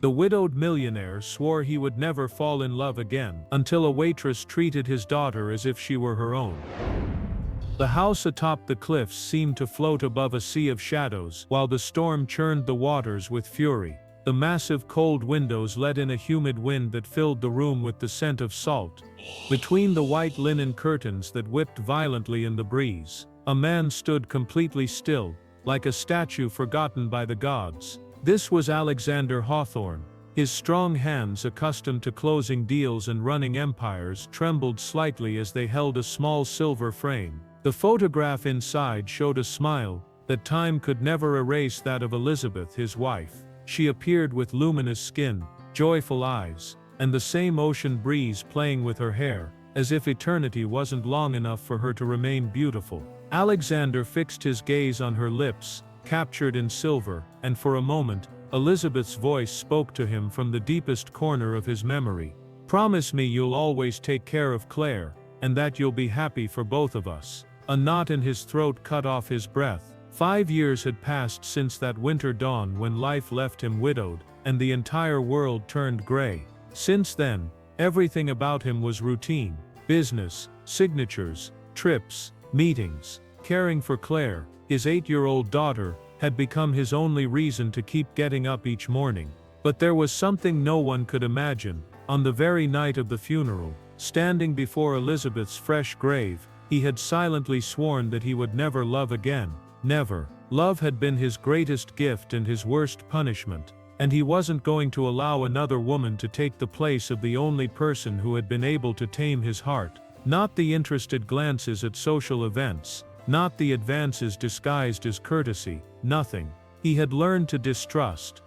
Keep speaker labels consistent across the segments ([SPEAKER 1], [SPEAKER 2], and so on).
[SPEAKER 1] The widowed millionaire swore he would never fall in love again, until a waitress treated his daughter as if she were her own. The house atop the cliffs seemed to float above a sea of shadows, while the storm churned the waters with fury. The massive cold windows let in a humid wind that filled the room with the scent of salt. Between the white linen curtains that whipped violently in the breeze, a man stood completely still, like a statue forgotten by the gods. This was Alexander Hawthorne. His strong hands, accustomed to closing deals and running empires, trembled slightly as they held a small silver frame. The photograph inside showed a smile that time could never erase, that of Elizabeth, his wife. She appeared with luminous skin, joyful eyes, and the same ocean breeze playing with her hair, as if eternity wasn't long enough for her to remain beautiful. Alexander fixed his gaze on her lips, captured in silver, and for a moment, Elizabeth's voice spoke to him from the deepest corner of his memory. "Promise me you'll always take care of Claire, and that you'll be happy for both of us." A knot in his throat cut off his breath. 5 years had passed since that winter dawn when life left him widowed, and the entire world turned gray. Since then, everything about him was routine: business, signatures, trips, meetings. Caring for Claire, his 8-year-old daughter, had become his only reason to keep getting up each morning. But there was something no one could imagine. On the very night of the funeral, standing before Elizabeth's fresh grave, he had silently sworn that he would never love again. Never. Love had been his greatest gift and his worst punishment, and he wasn't going to allow another woman to take the place of the only person who had been able to tame his heart. Not the interested glances at social events, not the advances disguised as courtesy, nothing. He had learned to distrust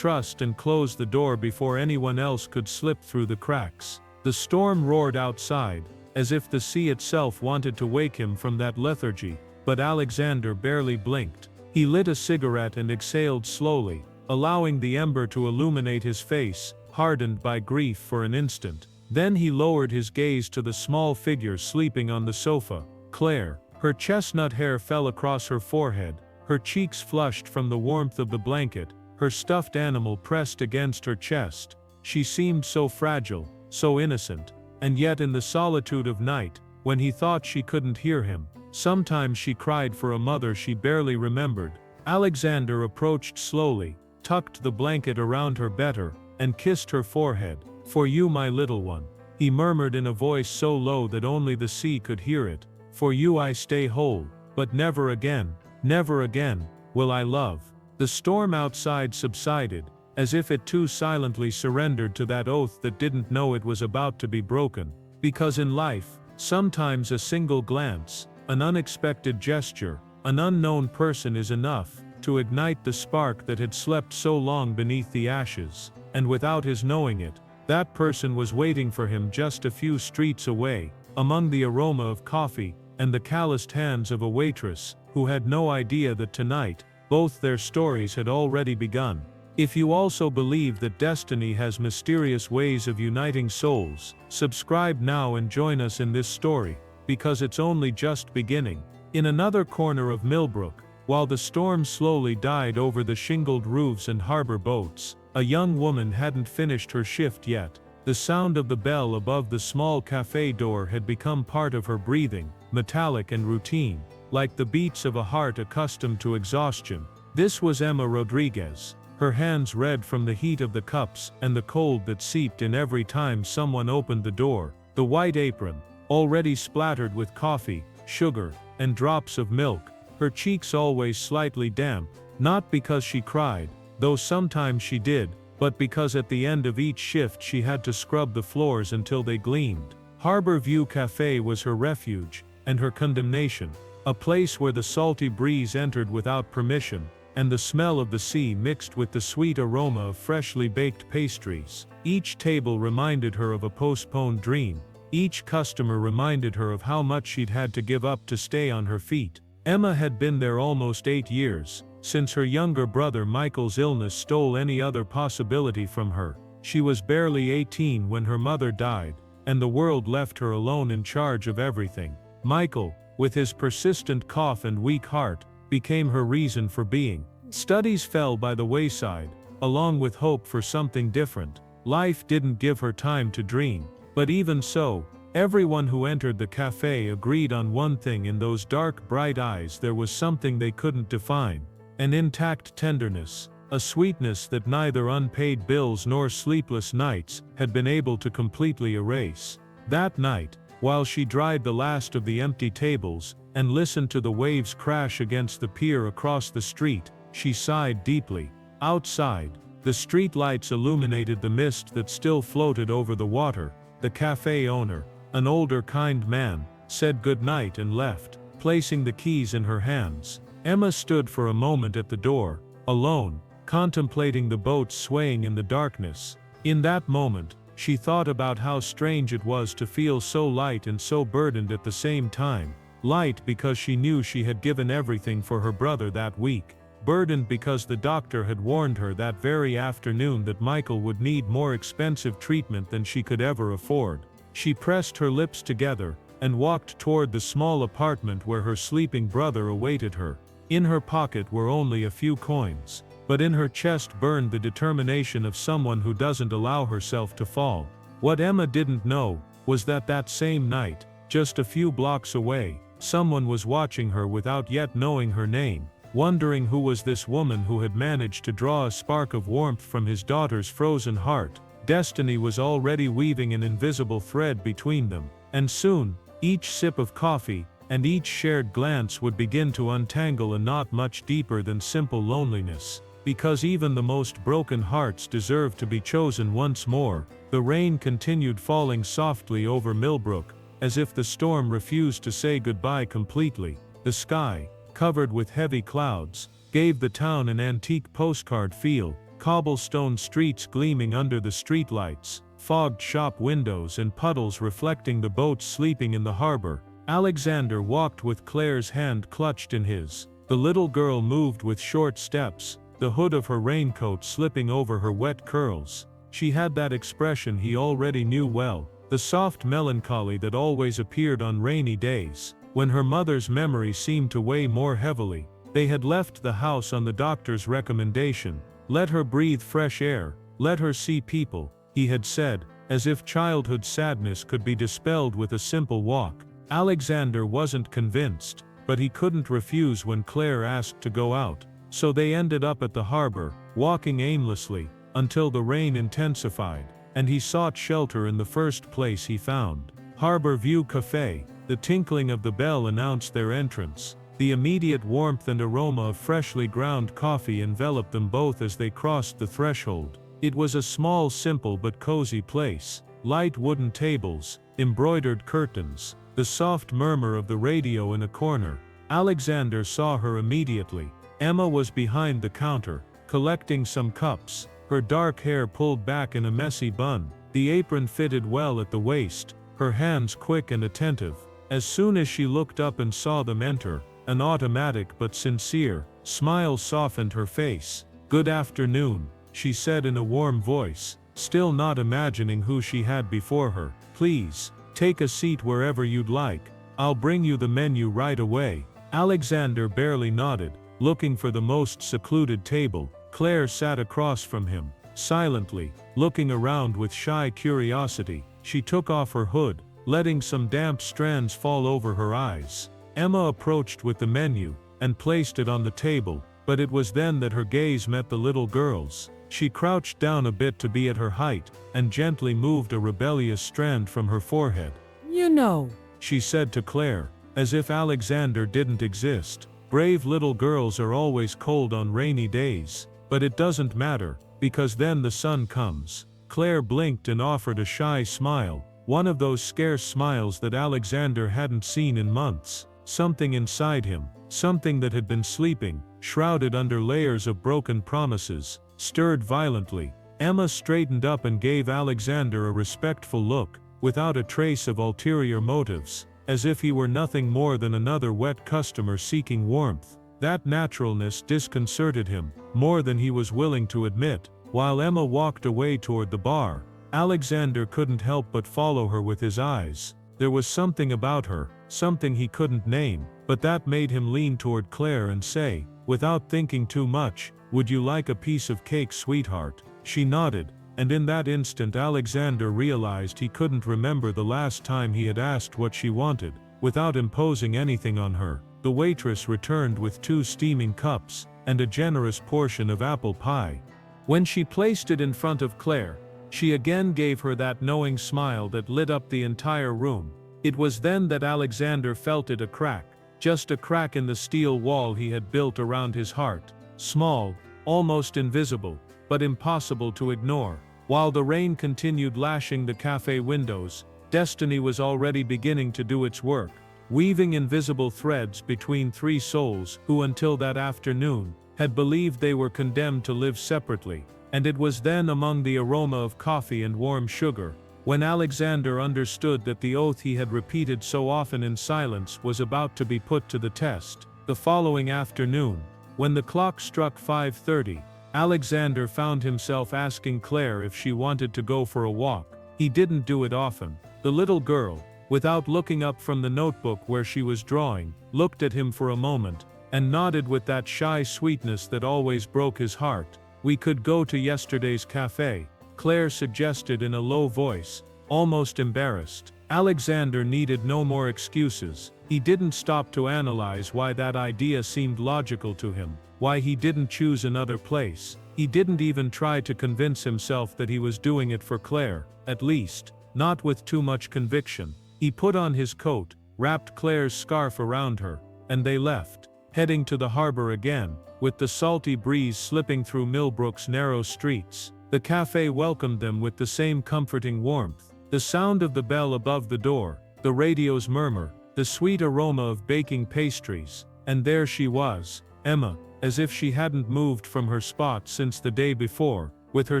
[SPEAKER 1] and close the door before anyone else could slip through the cracks. The storm roared outside, as if the sea itself wanted to wake him from that lethargy. But Alexander barely blinked. He lit a cigarette and exhaled slowly, allowing the ember to illuminate his face, hardened by grief for an instant. Then he lowered his gaze to the small figure sleeping on the sofa. Claire. Her chestnut hair fell across her forehead, her cheeks flushed from the warmth of the blanket, her stuffed animal pressed against her chest. She seemed so fragile, so innocent, and yet in the solitude of night, when he thought she couldn't hear him, sometimes she cried for a mother she barely remembered. Alexander approached slowly, tucked the blanket around her better, and kissed her forehead. "For you, my little one," he murmured in a voice so low that only the sea could hear it. "For you I stay whole, but never again will I love." The storm outside subsided, as if it too silently surrendered to that oath that didn't know it was about to be broken. Because in life, sometimes a single glance, an unexpected gesture, an unknown person is enough to ignite the spark that had slept so long beneath the ashes. And without his knowing it, that person was waiting for him just a few streets away, among the aroma of coffee and the calloused hands of a waitress who had no idea that tonight, both their stories had already begun. If you also believe that destiny has mysterious ways of uniting souls, subscribe now and join us in this story, because it's only just beginning. In another corner of Millbrook, while the storm slowly died over the shingled roofs and harbor boats, a young woman hadn't finished her shift yet. The sound of the bell above the small café door had become part of her breathing, metallic and routine, like the beats of a heart accustomed to exhaustion. This was Emma Rodriguez, her hands red from the heat of the cups and the cold that seeped in every time someone opened the door. The white apron, already splattered with coffee, sugar, and drops of milk, her cheeks always slightly damp, not because she cried, though sometimes she did, but because at the end of each shift she had to scrub the floors until they gleamed. Harbor View Café was her refuge, and her condemnation, a place where the salty breeze entered without permission, and the smell of the sea mixed with the sweet aroma of freshly baked pastries. Each table reminded her of a postponed dream. Each customer reminded her of how much she'd had to give up to stay on her feet. Emma had been there almost 8 years, since her younger brother Michael's illness stole any other possibility from her. She was barely 18 when her mother died, and the world left her alone in charge of everything. Michael, with his persistent cough and weak heart, became her reason for being. Studies fell by the wayside, along with hope for something different. Life didn't give her time to dream. But even so, everyone who entered the cafe agreed on one thing: in those dark, bright eyes there was something they couldn't define. An intact tenderness, a sweetness that neither unpaid bills nor sleepless nights had been able to completely erase. That night, while she dried the last of the empty tables, and listened to the waves crash against the pier across the street, she sighed deeply. Outside, the street lights illuminated the mist that still floated over the water. The cafe owner, an older, kind man, said goodnight and left, placing the keys in her hands. Emma stood for a moment at the door, alone, contemplating the boats swaying in the darkness. In that moment, she thought about how strange it was to feel so light and so burdened at the same time. Light because she knew she had given everything for her brother that week. Burdened because the doctor had warned her that very afternoon that Michael would need more expensive treatment than she could ever afford. She pressed her lips together and walked toward the small apartment where her sleeping brother awaited her. In her pocket were only a few coins, but in her chest burned the determination of someone who doesn't allow herself to fall. What Emma didn't know was that that same night, just a few blocks away, someone was watching her without yet knowing her name, wondering who was this woman who had managed to draw a spark of warmth from his daughter's frozen heart. Destiny was already weaving an invisible thread between them, and soon, each sip of coffee and each shared glance would begin to untangle a knot much deeper than simple loneliness. Because even the most broken hearts deserve to be chosen once more. The rain continued falling softly over Millbrook, as if the storm refused to say goodbye completely. The sky, covered with heavy clouds, gave the town an antique postcard feel. Cobblestone streets gleaming under the streetlights, fogged shop windows and puddles reflecting the boats sleeping in the harbor. Alexander walked with Claire's hand clutched in his. The little girl moved with short steps, the hood of her raincoat slipping over her wet curls. She had that expression he already knew well, the soft melancholy that always appeared on rainy days, when her mother's memory seemed to weigh more heavily. They had left the house on the doctor's recommendation. Let her breathe fresh air, let her see people, he had said, as if childhood sadness could be dispelled with a simple walk. Alexander wasn't convinced, but he couldn't refuse when Claire asked to go out. So they ended up at the harbor, walking aimlessly, until the rain intensified, and he sought shelter in the first place he found. Harbor View Café. The tinkling of the bell announced their entrance. The immediate warmth and aroma of freshly ground coffee enveloped them both as they crossed the threshold. It was a small, simple but cozy place. Light wooden tables, embroidered curtains, the soft murmur of the radio in a corner. Alexander saw her immediately. Emma was behind the counter, collecting some cups, her dark hair pulled back in a messy bun. The apron fitted well at the waist, her hands quick and attentive. As soon as she looked up and saw them enter, an automatic but sincere smile softened her face. "Good afternoon," she said in a warm voice, still not imagining who she had before her. "Please, take a seat wherever you'd like. I'll bring you the menu right away." Alexander barely nodded, looking for the most secluded table. Claire sat across from him, silently, looking around with shy curiosity. She took off her hood, letting some damp strands fall over her eyes. Emma approached with the menu, and placed it on the table, but it was then that her gaze met the little girl's. She crouched down a bit to be at her height, and gently moved a rebellious strand from her forehead.
[SPEAKER 2] "You know,"
[SPEAKER 1] she said to Claire, as if Alexander didn't exist. "Brave little girls are always cold on rainy days, but it doesn't matter, because then the sun comes." Claire blinked and offered a shy smile, one of those scarce smiles that Alexander hadn't seen in months. Something inside him, something that had been sleeping, shrouded under layers of broken promises, stirred violently. Emma straightened up and gave Alexander a respectful look, without a trace of ulterior motives, as if he were nothing more than another wet customer seeking warmth. That naturalness disconcerted him, more than he was willing to admit. While Emma walked away toward the bar, Alexander couldn't help but follow her with his eyes. There was something about her, something he couldn't name, but that made him lean toward Claire and say, without thinking too much, "Would you like a piece of cake, sweetheart?" She nodded, and in that instant Alexander realized he couldn't remember the last time he had asked what she wanted. Without imposing anything on her, the waitress returned with 2 steaming cups and a generous portion of apple pie. When she placed it in front of Claire, she again gave her that knowing smile that lit up the entire room. It was then that Alexander felt it, a crack, just a crack in the steel wall he had built around his heart. Small, almost invisible, but impossible to ignore. While the rain continued lashing the cafe windows, destiny was already beginning to do its work, weaving invisible threads between 3 souls who until that afternoon had believed they were condemned to live separately. And it was then, among the aroma of coffee and warm sugar, when Alexander understood that the oath he had repeated so often in silence was about to be put to the test. The following afternoon, when the clock struck 5:30, Alexander found himself asking Claire if she wanted to go for a walk. He didn't do it often. The little girl, without looking up from the notebook where she was drawing, looked at him for a moment, and nodded with that shy sweetness that always broke his heart. "We could go to yesterday's café," Claire suggested in a low voice, almost embarrassed. Alexander needed no more excuses. He didn't stop to analyze why that idea seemed logical to him, why he didn't choose another place. He didn't even try to convince himself that he was doing it for Claire, at least, not with too much conviction. He put on his coat, wrapped Claire's scarf around her, and they left, heading to the harbor again, with the salty breeze slipping through Millbrook's narrow streets. The cafe welcomed them with the same comforting warmth. The sound of the bell above the door, the radio's murmur, the sweet aroma of baking pastries, and there she was, Emma, as if she hadn't moved from her spot since the day before, with her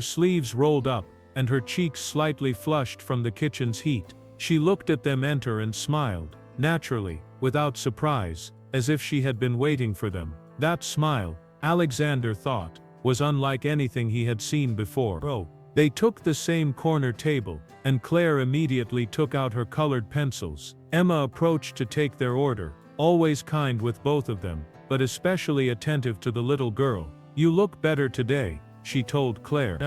[SPEAKER 1] sleeves rolled up, and her cheeks slightly flushed from the kitchen's heat. She looked at them enter and smiled, naturally, without surprise, as if she had been waiting for them. That smile, Alexander thought, was unlike anything he had seen before. Oh. They took the same corner table, and Claire immediately took out her colored pencils. Emma approached to take their order, always kind with both of them, but especially attentive to the little girl. "You look better today," she told Claire.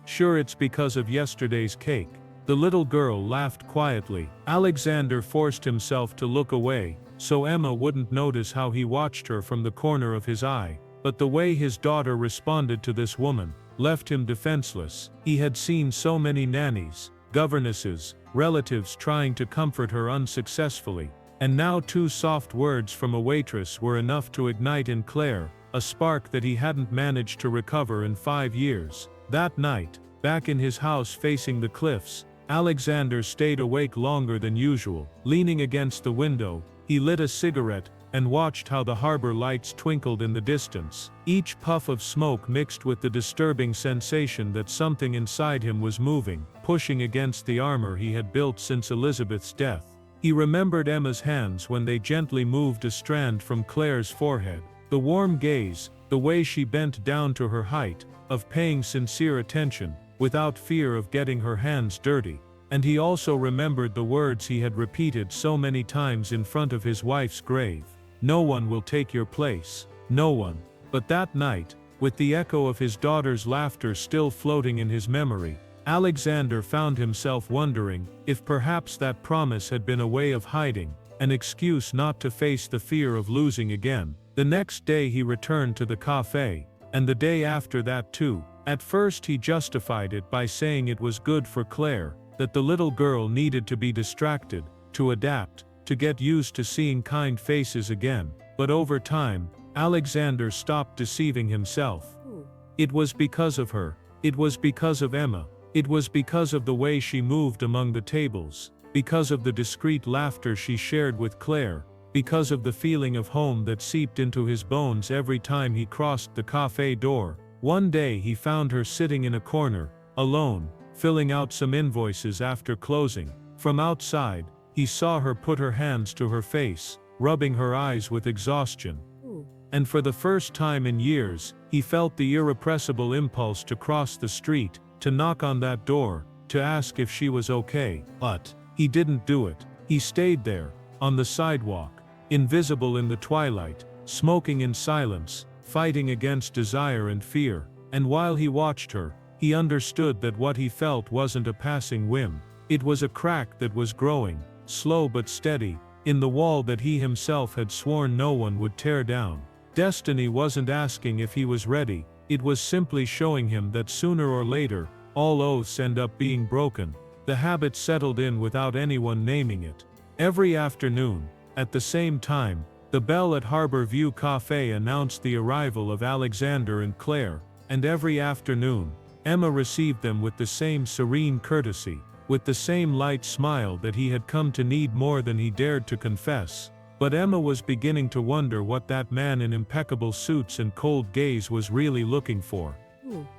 [SPEAKER 1] Sure, it's because of yesterday's cake." The little girl laughed quietly. Alexander forced himself to look away, so Emma wouldn't notice how he watched her from the corner of his eye. But the way his daughter responded to this woman left him defenseless. He had seen so many nannies, governesses, relatives trying to comfort her unsuccessfully, and now 2 soft words from a waitress were enough to ignite in Claire a spark that he hadn't managed to recover in 5 years. That night, back in his house facing the cliffs, Alexander stayed awake longer than usual. Leaning against the window, he lit a cigarette and watched how the harbor lights twinkled in the distance. Each puff of smoke mixed with the disturbing sensation that something inside him was moving, pushing against the armor he had built since Elizabeth's death. He remembered Emma's hands when they gently moved a strand from Claire's forehead, the warm gaze, the way she bent down to her height, of paying sincere attention, without fear of getting her hands dirty. And he also remembered the words he had repeated so many times in front of his wife's grave. "No one will take your place. No one." But that night, with the echo of his daughter's laughter still floating in his memory, Alexander found himself wondering if perhaps that promise had been a way of hiding, an excuse not to face the fear of losing again. The next day he returned to the café, and the day after that too. At first he justified it by saying it was good for Claire, that the little girl needed to be distracted, to adapt, to get used to seeing kind faces again. But over time, Alexander stopped deceiving himself. It was because of her. It was because of Emma. It was because of the way she moved among the tables, because of the discreet laughter she shared with Claire, because of the feeling of home that seeped into his bones every time he crossed the café door. One day he found her sitting in a corner, alone, filling out some invoices after closing. From outside, he saw her put her hands to her face, rubbing her eyes with exhaustion. And for the first time in years, he felt the irrepressible impulse to cross the street, to knock on that door, to ask if she was okay. But he didn't do it. He stayed there, on the sidewalk, invisible in the twilight, smoking in silence, fighting against desire and fear. And while he watched her, he understood that what he felt wasn't a passing whim. It was a crack that was growing, slow but steady, in the wall that he himself had sworn no one would tear down. Destiny wasn't asking if he was ready, it was simply showing him that sooner or later, all oaths end up being broken. The habit settled in without anyone naming it. Every afternoon, at the same time, the bell at Harbor View Café announced the arrival of Alexander and Claire, and every afternoon, Emma received them with the same serene courtesy, with the same light smile that he had come to need more than he dared to confess. But Emma was beginning to wonder what that man in impeccable suits and cold gaze was really looking for.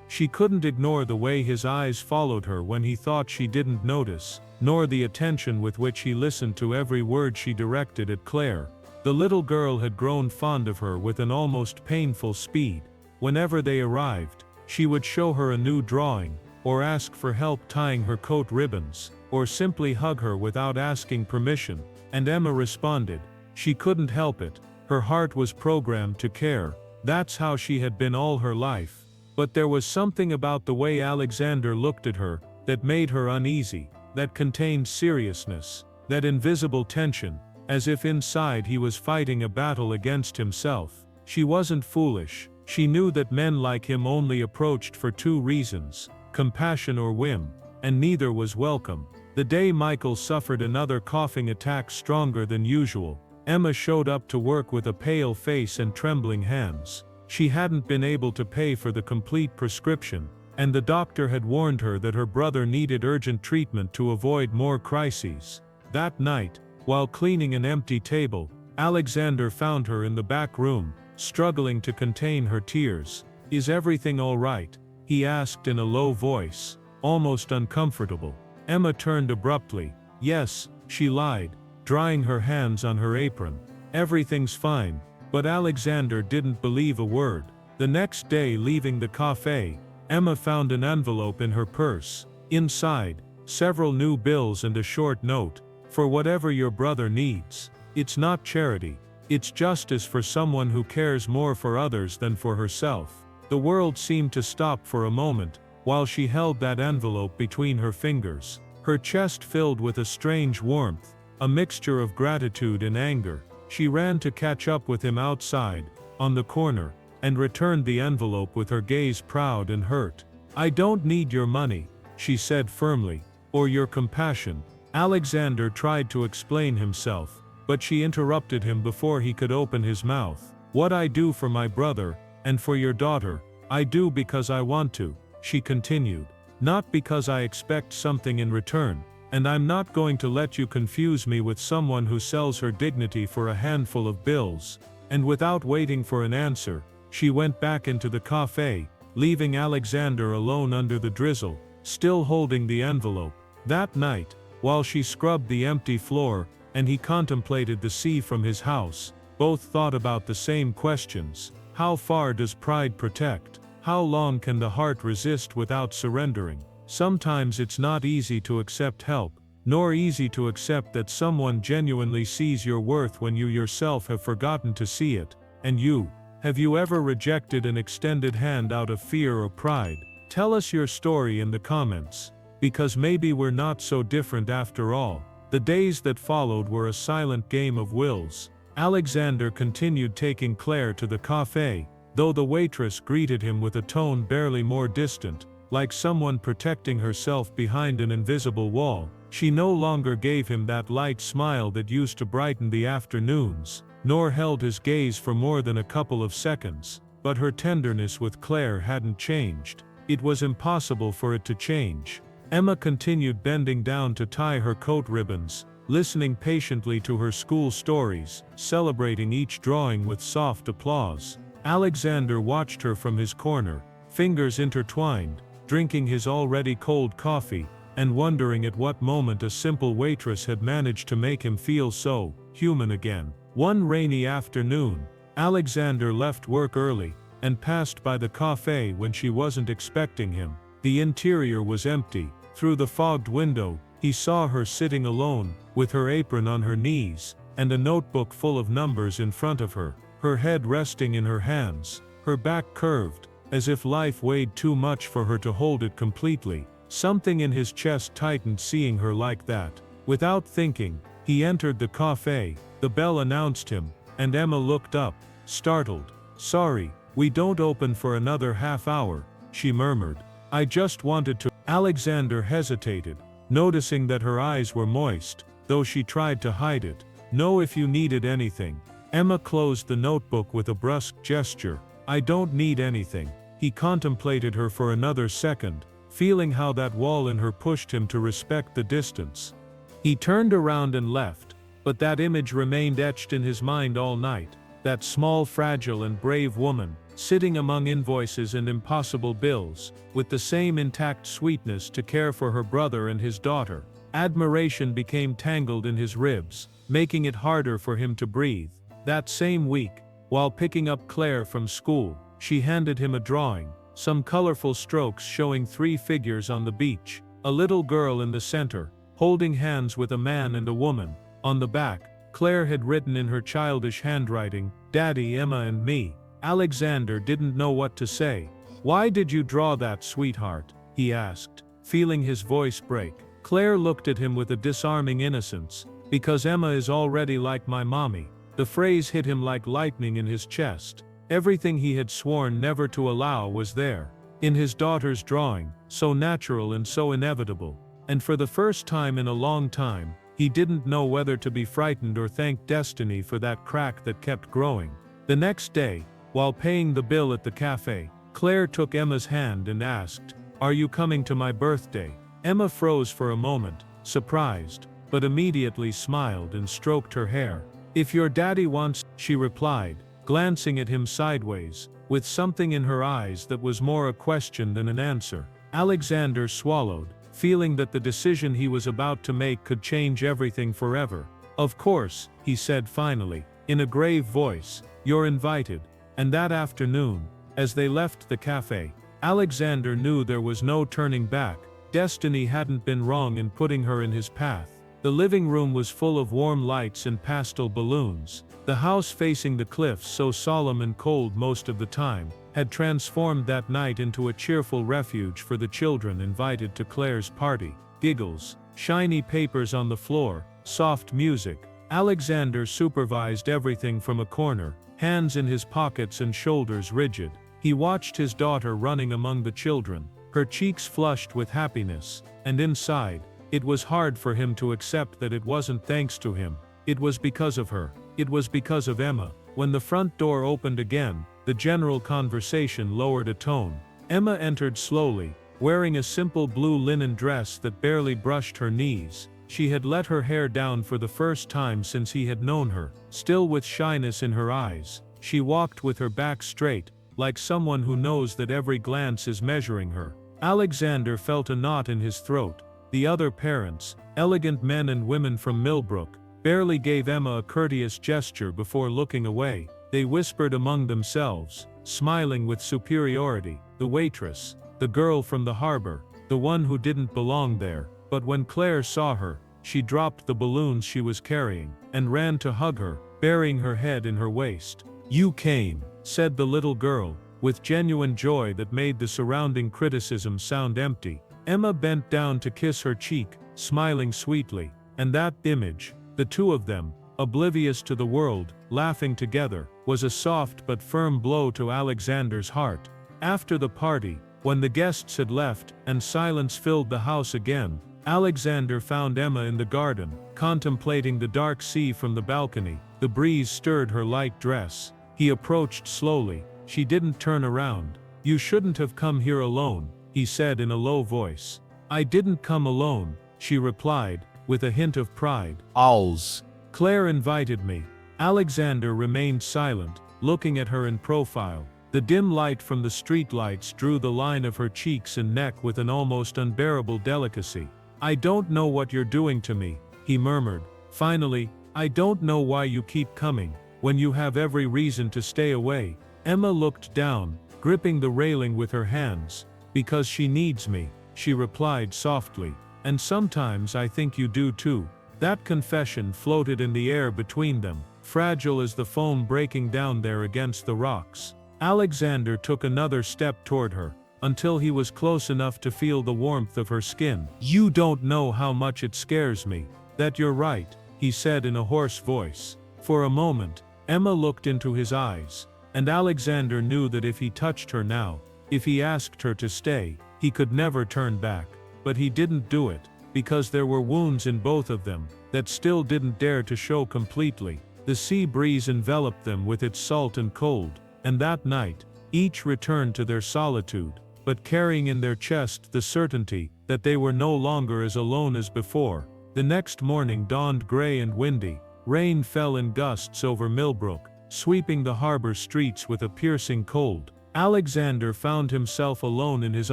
[SPEAKER 1] She couldn't ignore the way his eyes followed her when he thought she didn't notice, nor the attention with which he listened to every word she directed at Claire. The little girl had grown fond of her with an almost painful speed. Whenever they arrived, she would show her a new drawing, or ask for help tying her coat ribbons, or simply hug her without asking permission, and Emma responded. She couldn't help it, her heart was programmed to care, that's how she had been all her life. But there was something about the way Alexander looked at her, that made her uneasy, that contained seriousness, that invisible tension, as if inside he was fighting a battle against himself. She wasn't foolish, she knew that men like him only approached for two reasons, compassion or whim, and neither was welcome. The day Michael suffered another coughing attack stronger than usual, Emma showed up to work with a pale face and trembling hands. She hadn't been able to pay for the complete prescription, and the doctor had warned her that her brother needed urgent treatment to avoid more crises. That night, while cleaning an empty table, Alexander found her in the back room, struggling to contain her tears. "Is everything all right?" he asked in a low voice, almost uncomfortable. Emma turned abruptly. "Yes," she lied, drying her hands on her apron. "Everything's fine." But Alexander didn't believe a word. The next day, leaving the cafe, Emma found an envelope in her purse. Inside, several new bills and a short note. "For whatever your brother needs. It's not charity. It's justice for someone who cares more for others than for herself." The world seemed to stop for a moment, while she held that envelope between her fingers. Her chest filled with a strange warmth, a mixture of gratitude and anger. She ran to catch up with him outside, on the corner, and returned the envelope with her gaze proud and hurt. "I don't need your money," she said firmly, "or your compassion." Alexander tried to explain himself, but she interrupted him before he could open his mouth. "What I do for my brother, and for your daughter, I do because I want to," she continued. "Not because I expect something in return. And I'm not going to let you confuse me with someone who sells her dignity for a handful of bills." And without waiting for an answer, she went back into the cafe, leaving Alexander alone under the drizzle, still holding the envelope. That night, while she scrubbed the empty floor, and he contemplated the sea from his house, both thought about the same questions. How far does pride protect? How long can the heart resist without surrendering? Sometimes it's not easy to accept help, nor easy to accept that someone genuinely sees your worth when you yourself have forgotten to see it. And you, have you ever rejected an extended hand out of fear or pride? Tell us your story in the comments, because maybe we're not so different after all. The days that followed were a silent game of wills. Alexander continued taking Claire to the cafe, though the waitress greeted him with a tone barely more distant, like someone protecting herself behind an invisible wall. She no longer gave him that light smile that used to brighten the afternoons, nor held his gaze for more than a couple of seconds. But her tenderness with Claire hadn't changed. It was impossible for it to change. Emma continued bending down to tie her coat ribbons, listening patiently to her school stories, celebrating each drawing with soft applause. Alexander watched her from his corner, fingers intertwined, drinking his already cold coffee, and wondering at what moment a simple waitress had managed to make him feel so human again. One rainy afternoon, Alexander left work early, and passed by the cafe when she wasn't expecting him. The interior was empty. Through the fogged window, he saw her sitting alone, with her apron on her knees, and a notebook full of numbers in front of her, her head resting in her hands. Her back curved, as if life weighed too much for her to hold it completely. Something in his chest tightened seeing her like that. Without thinking, he entered the café. The bell announced him, and Emma looked up, startled. "Sorry, we don't open for another half hour," she murmured. "I just wanted to—" Alexander hesitated, noticing that her eyes were moist, though she tried to hide it. "No, if you needed anything." Emma closed the notebook with a brusque gesture. "I don't need anything." He contemplated her for another second, feeling how that wall in her pushed him to respect the distance. He turned around and left, but that image remained etched in his mind all night. That small, fragile and brave woman, sitting among invoices and impossible bills, with the same intact sweetness to care for her brother and his daughter. Admiration became tangled in his ribs, making it harder for him to breathe. That same week, while picking up Claire from school, she handed him a drawing, some colorful strokes showing 3 figures on the beach, a little girl in the center, holding hands with a man and a woman. On the back, Claire had written in her childish handwriting, "Daddy, Emma and me." Alexander didn't know what to say. "Why did you draw that, sweetheart?" he asked, feeling his voice break. Claire looked at him with a disarming innocence. "Because Emma is already like my mommy." The phrase hit him like lightning in his chest. Everything he had sworn never to allow was there, in his daughter's drawing, so natural and so inevitable. And for the first time in a long time, he didn't know whether to be frightened or thank destiny for that crack that kept growing. The next day, while paying the bill at the cafe, Claire took Emma's hand and asked, "Are you coming to my birthday?" Emma froze for a moment, surprised, but immediately smiled and stroked her hair. "If your daddy wants," she replied, glancing at him sideways, with something in her eyes that was more a question than an answer. Alexander swallowed, feeling that the decision he was about to make could change everything forever. "Of course," he said finally, in a grave voice, "you're invited." And that afternoon, as they left the cafe, Alexander knew there was no turning back. Destiny hadn't been wrong in putting her in his path. The living room was full of warm lights and pastel balloons. The house facing the cliffs, so solemn and cold most of the time, had transformed that night into a cheerful refuge for the children invited to Claire's party. Giggles, shiny papers on the floor, soft music. Alexander supervised everything from a corner, hands in his pockets and shoulders rigid. He watched his daughter running among the children, her cheeks flushed with happiness, and inside, it was hard for him to accept that it wasn't thanks to him. It was because of her. It was because of Emma. When the front door opened again, the general conversation lowered a tone. Emma entered slowly, wearing a simple blue linen dress that barely brushed her knees. She had let her hair down for the first time since he had known her. Still with shyness in her eyes, she walked with her back straight, like someone who knows that every glance is measuring her. Alexander felt a knot in his throat. The other parents, elegant men and women from Millbrook, barely gave Emma a courteous gesture before looking away. They whispered among themselves, smiling with superiority. The waitress, the girl from the harbor, the one who didn't belong there. But when Claire saw her, she dropped the balloons she was carrying, and ran to hug her, burying her head in her waist. "You came," said the little girl, with genuine joy that made the surrounding criticism sound empty. Emma bent down to kiss her cheek, smiling sweetly, and that image, the two of them, oblivious to the world, laughing together, was a soft but firm blow to Alexander's heart. After the party, when the guests had left, and silence filled the house again, Alexander found Emma in the garden, contemplating the dark sea from the balcony. The breeze stirred her light dress. He approached slowly. She didn't turn around. "You shouldn't have come here alone," he said in a low voice. "I didn't come alone," she replied, with a hint of pride.
[SPEAKER 2] Owls.
[SPEAKER 1] "Claire invited me." Alexander remained silent, looking at her in profile. The dim light from the streetlights drew the line of her cheeks and neck with an almost unbearable delicacy. "I don't know what you're doing to me," he murmured. Finally, "I don't know why you keep coming, when you have every reason to stay away." Emma looked down, gripping the railing with her hands. "Because she needs me," she replied softly. "And sometimes I think you do too." That confession floated in the air between them, fragile as the foam breaking down there against the rocks. Alexander took another step toward her, until he was close enough to feel the warmth of her skin. "You don't know how much it scares me." "That you're right," he said in a hoarse voice. For a moment, Emma looked into his eyes, and Alexander knew that if he touched her now, if he asked her to stay, he could never turn back. But he didn't do it, because there were wounds in both of them, that still didn't dare to show completely. The sea breeze enveloped them with its salt and cold, and that night, each returned to their solitude, but carrying in their chest the certainty that they were no longer as alone as before. The next morning dawned gray and windy. Rain fell in gusts over Millbrook, sweeping the harbor streets with a piercing cold. Alexander found himself alone in his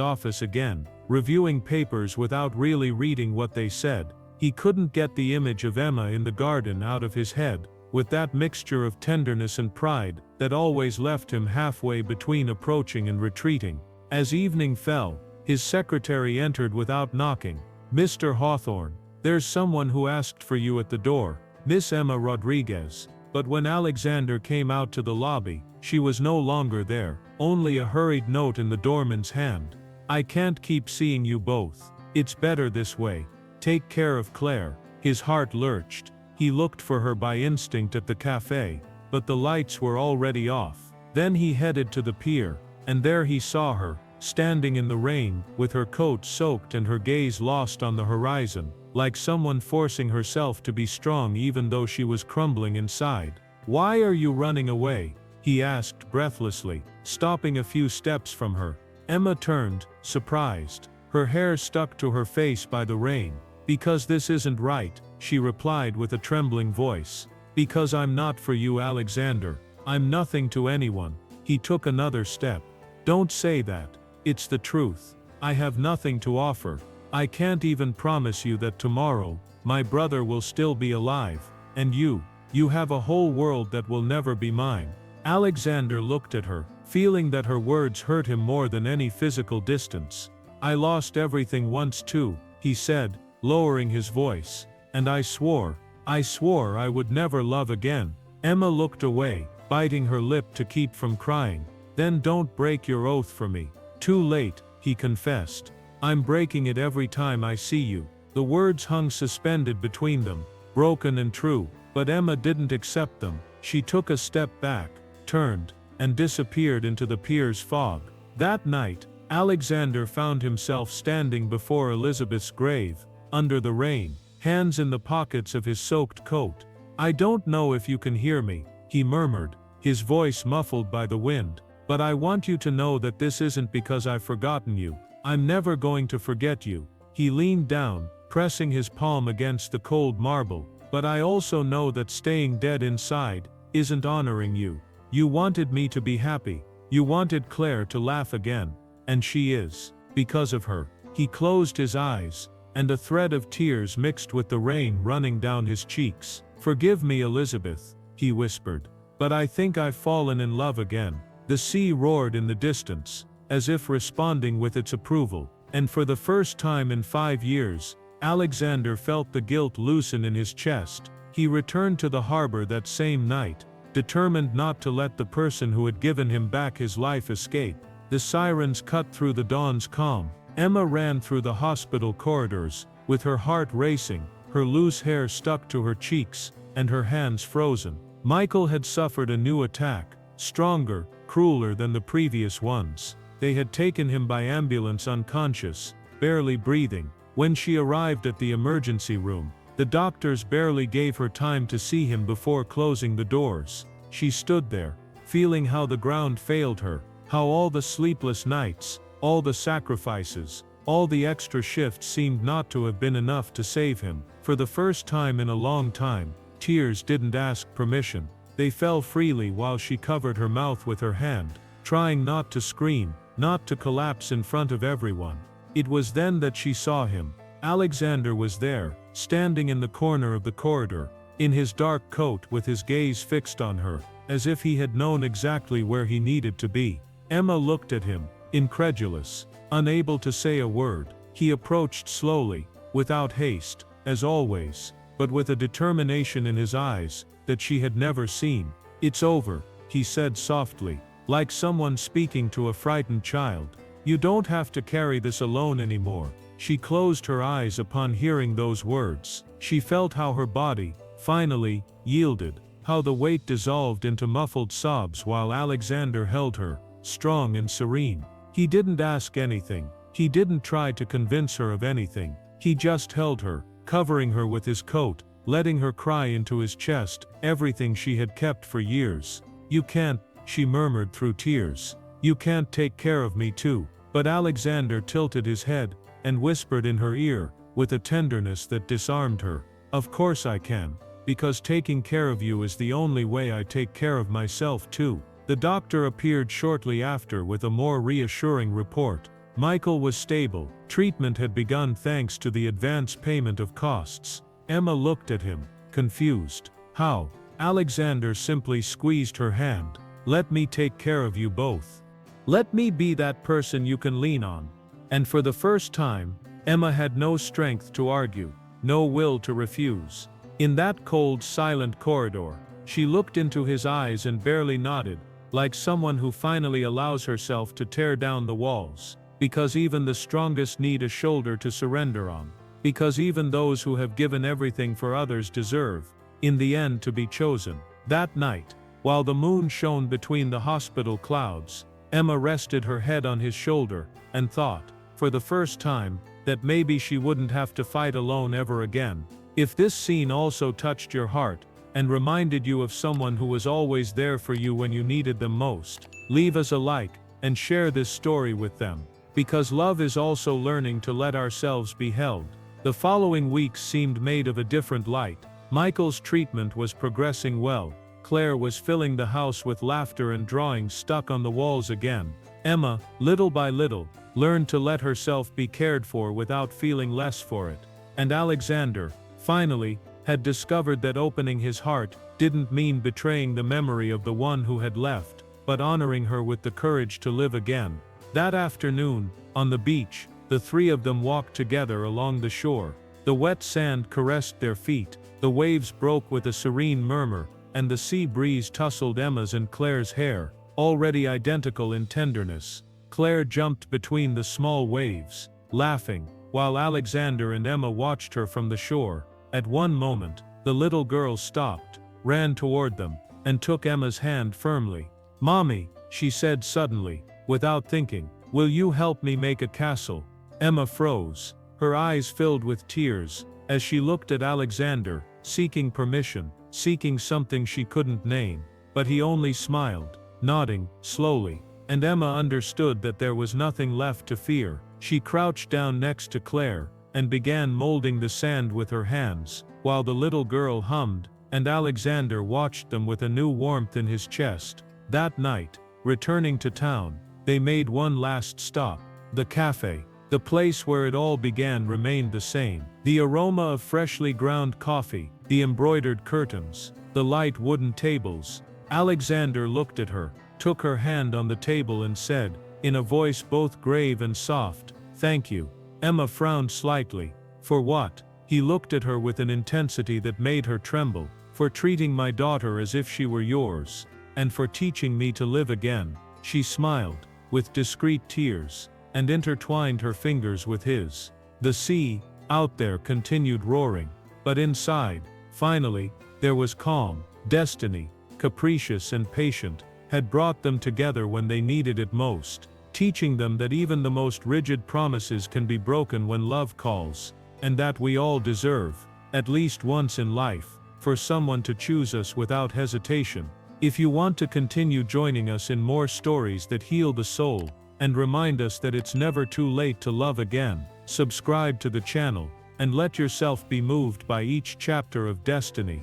[SPEAKER 1] office again, reviewing papers without really reading what they said. He couldn't get the image of Emma in the garden out of his head, with that mixture of tenderness and pride that always left him halfway between approaching and retreating. As evening fell, his secretary entered without knocking. "Mr. Hawthorne, there's someone who asked for you at the door, Miss Emma Rodriguez." But when Alexander came out to the lobby, she was no longer there, only a hurried note in the doorman's hand. "I can't keep seeing you both. It's better this way. Take care of Claire." His heart lurched. He looked for her by instinct at the café, but the lights were already off. Then he headed to the pier, and there he saw her, standing in the rain, with her coat soaked and her gaze lost on the horizon, like someone forcing herself to be strong even though she was crumbling inside. "Why are you running away?" he asked breathlessly, stopping a few steps from her. Emma turned, surprised. Her hair stuck to her face by the rain. "Because this isn't right," she replied with a trembling voice. "Because I'm not for you, Alexander. I'm nothing to anyone." He took another step. "Don't say that. It's the truth. I have nothing to offer. I can't even promise you that tomorrow, my brother will still be alive, and you have a whole world that will never be mine." Alexander looked at her, feeling that her words hurt him more than any physical distance. "I lost everything once too," he said, lowering his voice, "and I swore I would never love again." Emma looked away, biting her lip to keep from crying. "Then don't break your oath for me." "Too late," he confessed. "I'm breaking it every time I see you." The words hung suspended between them, broken and true, but Emma didn't accept them. She took a step back, turned, and disappeared into the pier's fog. That night, Alexander found himself standing before Elizabeth's grave, under the rain, hands in the pockets of his soaked coat. "I don't know if you can hear me," he murmured, his voice muffled by the wind, "but I want you to know that this isn't because I've forgotten you. I'm never going to forget you." He leaned down, pressing his palm against the cold marble. "But I also know that staying dead inside isn't honoring you. You wanted me to be happy. You wanted Claire to laugh again. And she is. Because of her." He closed his eyes, and a thread of tears mixed with the rain running down his cheeks. "Forgive me, Elizabeth," he whispered, "but I think I've fallen in love again." The sea roared in the distance, as if responding with its approval, and for the first time in 5 years, Alexander felt the guilt loosen in his chest. He returned to the harbor that same night, determined not to let the person who had given him back his life escape. The sirens cut through the dawn's calm. Emma ran through the hospital corridors, with her heart racing, her loose hair stuck to her cheeks, and her hands frozen. Michael had suffered a new attack, stronger, crueler than the previous ones. They had taken him by ambulance unconscious, barely breathing. When she arrived at the emergency room, the doctors barely gave her time to see him before closing the doors. She stood there, feeling how the ground failed her, how all the sleepless nights, all the sacrifices, all the extra shifts seemed not to have been enough to save him. For the first time in a long time, tears didn't ask permission. They fell freely while she covered her mouth with her hand, trying not to scream, not to collapse in front of everyone. It was then that she saw him. Alexander was there, standing in the corner of the corridor, in his dark coat with his gaze fixed on her, as if he had known exactly where he needed to be. Emma looked at him, incredulous, unable to say a word. He approached slowly, without haste, as always, but with a determination in his eyes that she had never seen. "It's over," he said softly, like someone speaking to a frightened child. You don't have to carry this alone anymore. She closed her eyes upon hearing those words. She felt how her body, finally, yielded, how the weight dissolved into muffled sobs while Alexander held her, strong and serene. He didn't ask anything. He didn't try to convince her of anything. He just held her, covering her with his coat, letting her cry into his chest, everything she had kept for years. "You can't," she murmured through tears. "You can't take care of me too." But Alexander tilted his head, and whispered in her ear, with a tenderness that disarmed her, "Of course I can, because taking care of you is the only way I take care of myself too." The doctor appeared shortly after with a more reassuring report. Michael was stable. Treatment had begun thanks to the advance payment of costs. Emma looked at him, confused. "How?" Alexander simply squeezed her hand. "Let me take care of you both. Let me be that person you can lean on." And for the first time, Emma had no strength to argue, no will to refuse. In that cold, silent corridor, she looked into his eyes and barely nodded, like someone who finally allows herself to tear down the walls. Because even the strongest need a shoulder to surrender on. Because even those who have given everything for others deserve, in the end, to be chosen. That night, while the moon shone between the hospital clouds, Emma rested her head on his shoulder, and thought, for the first time, that maybe she wouldn't have to fight alone ever again. If this scene also touched your heart, and reminded you of someone who was always there for you when you needed them most, leave us a like, and share this story with them. Because love is also learning to let ourselves be held. The following weeks seemed made of a different light. Michael's treatment was progressing well. Claire was filling the house with laughter and drawings stuck on the walls again. Emma, little by little, learned to let herself be cared for without feeling less for it. And Alexander, finally, had discovered that opening his heart didn't mean betraying the memory of the one who had left, but honoring her with the courage to live again. That afternoon, on the beach, the three of them walked together along the shore. The wet sand caressed their feet, the waves broke with a serene murmur, and the sea breeze tousled Emma's and Claire's hair, already identical in tenderness. Claire jumped between the small waves, laughing, while Alexander and Emma watched her from the shore. At one moment, the little girl stopped, ran toward them, and took Emma's hand firmly. "Mommy," she said suddenly, without thinking, "will you help me make a castle?" Emma froze, her eyes filled with tears, as she looked at Alexander, seeking permission, seeking something she couldn't name. But he only smiled, nodding, slowly, and Emma understood that there was nothing left to fear. She crouched down next to Claire, and began molding the sand with her hands, while the little girl hummed, and Alexander watched them with a new warmth in his chest. That night, returning to town, they made one last stop. The café. The place where it all began remained the same. The aroma of freshly ground coffee, the embroidered curtains, the light wooden tables. Alexander looked at her, took her hand on the table and said, in a voice both grave and soft, "Thank you." Emma frowned slightly. "For what?" He looked at her with an intensity that made her tremble. "For treating my daughter as if she were yours, and for teaching me to live again." She smiled, with discreet tears, and intertwined her fingers with his. The sea, out there, continued roaring, but inside, finally, there was calm. Destiny, capricious and patient, had brought them together when they needed it most, teaching them that even the most rigid promises can be broken when love calls, and that we all deserve, at least once in life, for someone to choose us without hesitation. If you want to continue joining us in more stories that heal the soul, and remind us that it's never too late to love again, subscribe to the channel, and let yourself be moved by each chapter of destiny.